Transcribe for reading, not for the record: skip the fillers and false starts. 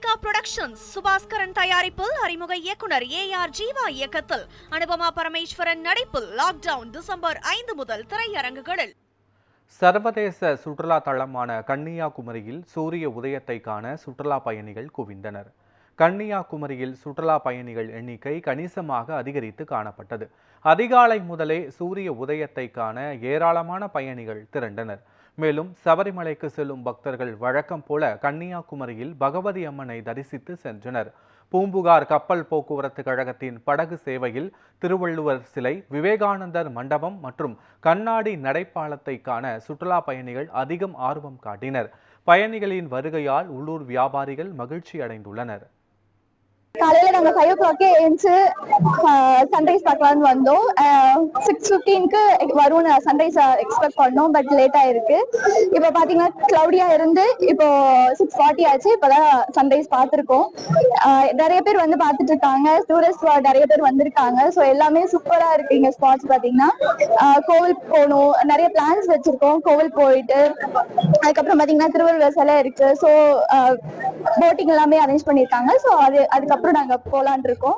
Lyca productions Subaskaran தயாரிப்பில் அறிமுக இயக்குனர் ஏஆர் ஜீவா இயக்கத்தில் அனுபமா பரமேஸ்வரன் நடிப்பில் லாக்டவுன் டிசம்பர் 5 முதல் திரையரங்குகளில். சர்வதேச சுற்றுலா தளமான கன்னியாகுமரியில் சூரிய உதயத்தை காண சுற்றுலா பயணிகள் குவிந்தனர். கன்னியாகுமரியில் சுற்றுலா பயணிகள் எண்ணிக்கை கணிசமாக அதிகரித்து காணப்பட்டது. அதிகாலை முதலே சூரிய உதயத்தை காண ஏராளமான பயணிகள் திரண்டனர். மேலும் சபரிமலைக்கு செல்லும் பக்தர்கள் வழக்கம் போல கன்னியாகுமரியில் பகவதி அம்மனை தரிசித்து சென்றனர். பூம்புகார் கப்பல் போக்குவரத்து கழகத்தின் படகு சேவையில் திருவள்ளுவர் சிலை, விவேகானந்தர் மண்டபம் மற்றும் கண்ணாடி நடைப்பாலத்தை காண சுற்றுலா பயணிகள் அதிகம் ஆர்வம் காட்டினர். பயணிகளின் வருகையால் உள்ளூர் வியாபாரிகள் மகிழ்ச்சி அடைந்துள்ளனர். காலையில நாங்க 5 o'clock எழுந்து சன்ரைஸ் பார்க்கலான்னு வந்தோம். 6:15 வரும்னு சன்ரைஸ் எக்ஸ்பெக்ட் பண்ணோம், பட் லேட் ஆயிருக்கு. இப்போ பாத்தீங்கன்னா கிளவுடியா இருந்து இப்போ 6:40 ஆச்சு. இப்பதான் சன்ரைஸ் பார்த்துருக்கோம். நிறைய பேர் வந்து பார்த்துட்டு இருக்காங்க. டூரிஸ்ட் நிறைய பேர் வந்திருக்காங்க. ஸோ எல்லாமே சூப்பரா இருக்கு. இங்க ஸ்பாட்ஸ் பாத்தீங்கன்னா கோவில் போகணும், நிறைய பிளான்ஸ் வச்சிருக்கோம். கோவில் போயிட்டு அதுக்கப்புறம் பாத்தீங்கன்னா திருவள்ளுவர் சிலை இருக்கு. ஸோ போட்டிங் எல்லாமே அரேஞ்ச் பண்ணியிருக்காங்க. ஸோ அதுக்கப்புறம் நாங்க போலான் இருக்கோம்.